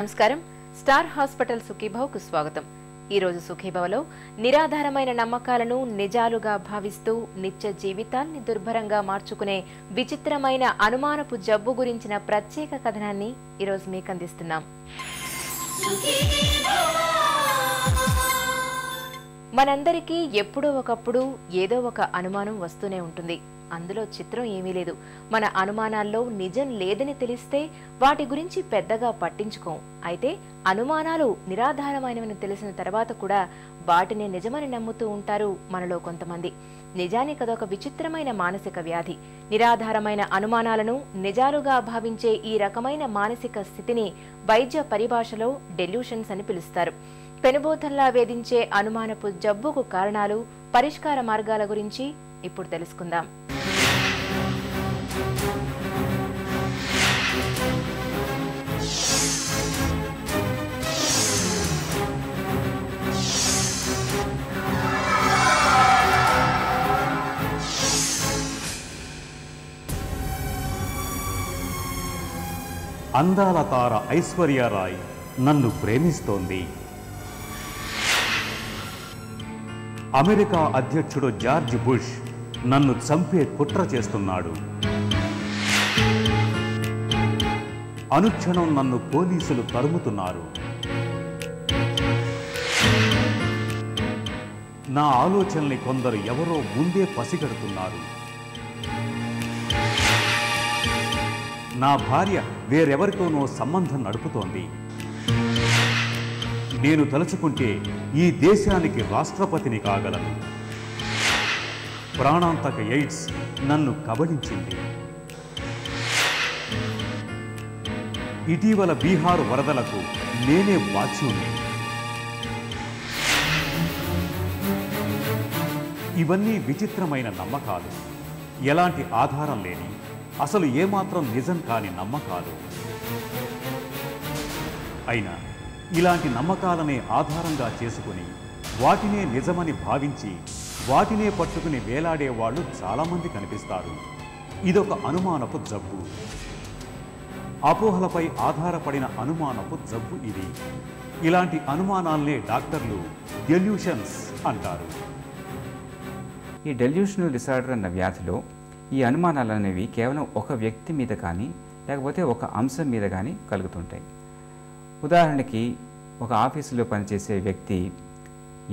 నమస్కారం. Star hospital సుఖీభవకు స్వాగతం. ఈ రోజు సుఖీభవలో నిరాధారమైన నమ్మకాలను నిజాలుగా భావిస్తూ నిత్య జీవితాన్ని దుర్భరంగా మార్చుకునే విచిత్రమైన అనుమానపు జబ్బు గురించిన ప్రత్యేక కథనాన్ని ఈ రోజు మీకు అందిస్తున్నాం. మనందరికీ ఎప్పుడో ఒకప్పుడు ఏదో ఒక అనుమానం వస్తూనే ఉంటుంది. అందులో చిత్రం ఏమీ లేదు. మన అనుమానాల్లో నిజం లేదని తెలిస్తే వాటి గురించి పెద్దగా పట్టించుకోం. అయితే అనుమానాలు నిరాధారమైనవని తెలిసిన తర్వాత కూడా వాటిని నిజమని నమ్ముతూ ఉంటారు మనలో కొంతమంది. నిజానికి అదొక విచిత్రమైన మానసిక వ్యాధి. నిరాధారమైన అనుమానాలను నిజాలుగా భావించే ఈ రకమైన మానసిక స్థితిని వైద్య పరిభాషలో డెల్యూషన్స్ అని పిలుస్తారు. పెనుబోతల్లా వేధించే అనుమానపు జబ్బుకు కారణాలు, పరిష్కార మార్గాల గురించి ఇప్పుడు తెలుసుకుందాం. అందాల తార ఐశ్వర్యరాయ్ నన్ను ప్రేమిస్తోంది. అమెరికా అధ్యక్షుడు జార్జ్ బుష్ నన్ను చంపే కుట్ర చేస్తున్నాడు. అనుక్షణం నన్ను పోలీసులు తరుముతున్నారు. నా ఆలోచనల్ని కొందరు ఎవరో ముందే పసిగడుతున్నారు. నా భార్య వేరెవరితోనో సంబంధం నడుపుతోంది. నేను తలుచుకుంటే ఈ దేశానికి రాష్ట్రపతిని కాగలను. ప్రాణాంతక ఎయిడ్స్ నన్ను కబళించింది. ఇటీవల బీహార్ వరదలకు నేనే బాధ్యుణ్ణి. ఇవన్నీ విచిత్రమైన నమ్మకాలు, ఎలాంటి ఆధారం లేని, అసలు ఏమాత్రం నిజం కాని నమ్మకాలు. అయినా ఇలాంటి నమ్మకాలనే ఆధారంగా చేసుకుని వాటినే నిజమని భావించి వాటినే పట్టుకుని వేలాడేవాళ్లు చాలామంది కనిపిస్తారు. ఇదొక అనుమానపు జబ్బు. అపోహలపై ఆధారపడిన అనుమానపు జబ్బు ఇది. ఇలాంటి అనుమానాలనే డాక్టర్లు డెల్యూషన్స్ అంటారు. ఈ డెల్యూషనల్ డిసార్డర్ అన్న వ్యాధిలో ఈ అనుమానాలు అనేవి కేవలం ఒక వ్యక్తి మీద కానీ లేకపోతే ఒక అంశం మీద కానీ కలుగుతుంటాయి. ఉదాహరణకి ఒక ఆఫీసులో పనిచేసే వ్యక్తి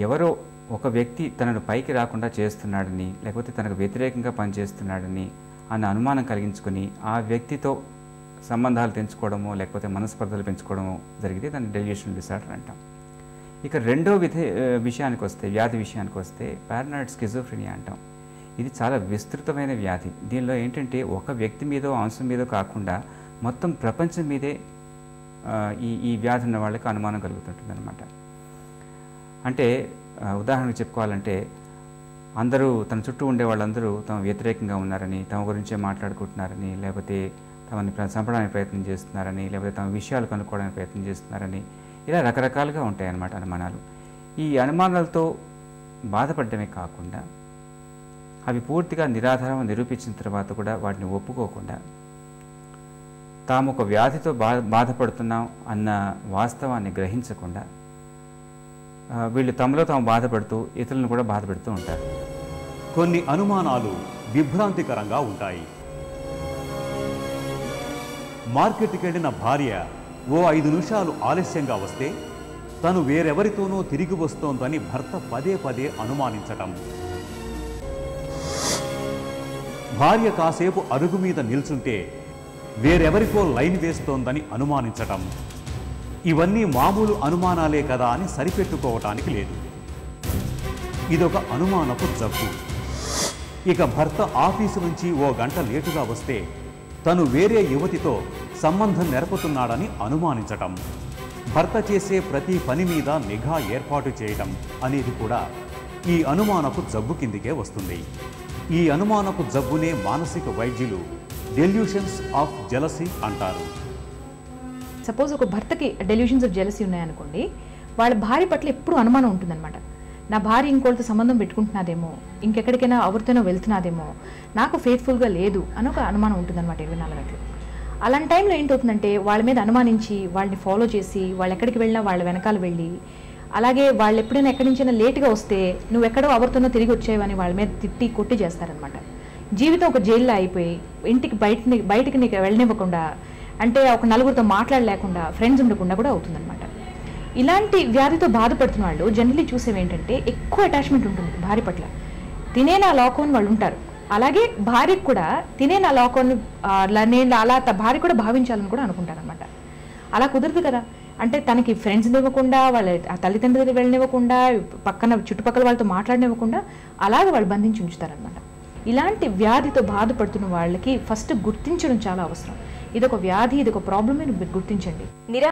ఎవరో ఒక వ్యక్తి తనను పైకి రాకుండా చేస్తున్నాడని లేకపోతే తనకు వ్యతిరేకంగా పనిచేస్తున్నాడని అన్న అనుమానం కలిగించుకొని ఆ వ్యక్తితో సంబంధాలు తెంచుకోవడమో లేకపోతే మనస్పర్ధలు పెంచుకోవడమో జరిగితే దాన్ని డెల్యూషనల్ డిసార్డర్ అంటాం. ఇక రెండో విషయానికి వస్తే, వ్యాధి విషయానికి వస్తే పారనాయిడ్ స్కిజోఫ్రెనియా అంటాం. ఇది చాలా విస్తృతమైన వ్యాధి. దీనిలో ఏంటంటే ఒక వ్యక్తి మీదో అంశం మీదో కాకుండా మొత్తం ప్రపంచం మీదే ఈ వ్యాధి ఉన్న వాళ్ళకి అనుమానం కలుగుతుంటుంది అనమాట. అంటే ఉదాహరణకు చెప్పుకోవాలంటే అందరూ తన చుట్టూ ఉండే వాళ్ళందరూ తమ వ్యతిరేకంగా ఉన్నారని, తమ గురించే మాట్లాడుకుంటున్నారని, లేకపోతే తమని చంపడానికి ప్రయత్నం చేస్తున్నారని, లేకపోతే తమ విషయాలు కనుక్కోవడానికి ప్రయత్నం చేస్తున్నారని, ఇలా రకరకాలుగా ఉంటాయి అన్నమాట అనుమానాలు. ఈ అనుమానాలతో బాధపడటమే కాకుండా అవి పూర్తిగా నిరాధారం నిరూపించిన తర్వాత కూడా వాటిని ఒప్పుకోకుండా తాము ఒక వ్యాధితో బాధపడుతున్నాం అన్న వాస్తవాన్ని గ్రహించకుండా వీళ్ళు తమలో తాము బాధపడుతూ ఇతరులను కూడా బాధపెడుతూ ఉంటారు. కొన్ని అనుమానాలు విభ్రాంతికరంగా ఉంటాయి. మార్కెట్కి వెళ్ళిన భార్య ఓ 5 నిమిషాలు ఆలస్యంగా వస్తే తను వేరెవరితోనో తిరిగి వస్తోందని భర్త పదే పదే అనుమానించటం. భార్య కాసేపు అరుగు మీద నిల్చుంటే వేరెవరికో లైన్ వేస్తోందని అనుమానించటం. ఇవన్నీ మామూలు అనుమానాలే కదా అని సరిపెట్టుకోవటానికి లేదు. ఇదొక అనుమానపు జబ్బు. ఇక భర్త ఆఫీసు నుంచి ఓ గంట లేటుగా వస్తే తను వేరే యువతితో సంబంధం నెరపుతున్నాడని అనుమానించటం. భర్త చేసే ప్రతి పని మీద నిఘా ఏర్పాటు చేయటం అనేది కూడా ఈ అనుమానపు జబ్బు కిందికే వస్తుంది. ఈ అనుమానపు జబ్బునే మానసిక వైద్యులు డెల్యూషన్స్ ఆఫ్ జెలసీ అంటారు. సపోజ్ ఒక భర్తకి డెల్యూషన్స్ ఆఫ్ జెలసీ ఉన్నాయనుకోండి, వాళ్ళ భార్య పట్ల ఎప్పుడు అనుమానం ఉంటుందన్నమాట. నా భార్య ఇంకోళ్ళతో సంబంధం పెట్టుకుంటున్నాదేమో, ఇంకెక్కడికైనా ఎవరితోనో వెళ్తున్నాదేమో, నాకు ఫెయిత్ఫుల్గా లేదు అని ఒక అనుమానం ఉంటుందన్నమాట 24 గంటలు. అలాంటి టైంలో ఏంటవుతుందంటే వాళ్ళ మీద అనుమానించి వాళ్ళని ఫాలో చేసి వాళ్ళు ఎక్కడికి వెళ్ళినా వాళ్ళ వెనకాల వెళ్ళి, అలాగే వాళ్ళు ఎప్పుడైనా ఎక్కడి నుంచైనా లేట్గా వస్తే నువ్వు ఎక్కడో ఎవరితోనో తిరిగి వచ్చేవని వాళ్ళ మీద తిట్టి కొట్టి చేస్తారనమాట. జీవితం ఒక జైల్లో అయిపోయి ఇంటికి బయటికి నీకు వెళ్ళనివ్వకుండా, అంటే ఒక నలుగురితో మాట్లాడలేకుండా, ఫ్రెండ్స్ ఉండకుండా కూడా అవుతుందన్నమాట. ఇలాంటి వ్యాధితో బాధపడుతున్న వాళ్ళు జనరలీ చూసేవి ఏంటంటే ఎక్కువ అటాచ్మెంట్ ఉంటుంది భార్య పట్ల. తినే నా లోకం వాళ్ళు ఉంటారు. అలాగే భార్యకు కూడా తినే నా లోకాన్ని నేను అలా భార్య కూడా భావించాలని కూడా అనుకుంటారనమాట. అలా కుదరదు కదా. అంటే తనకి ఫ్రెండ్స్ని ఇవ్వకుండా, వాళ్ళ తల్లిదండ్రులు వెళ్ళనివ్వకుండా, పక్కన చుట్టుపక్కల వాళ్ళతో మాట్లాడనివ్వకుండా అలాగే వాళ్ళు బంధించి ఉంచుతారనమాట. ఇలాంటి వ్యాధితో బాధపడుతున్న వాళ్ళకి ఫస్ట్ గుర్తించడం చాలా అవసరం. ఇదొక వ్యాధి, ఇదొక ప్రాబ్లమే గుర్తించండి.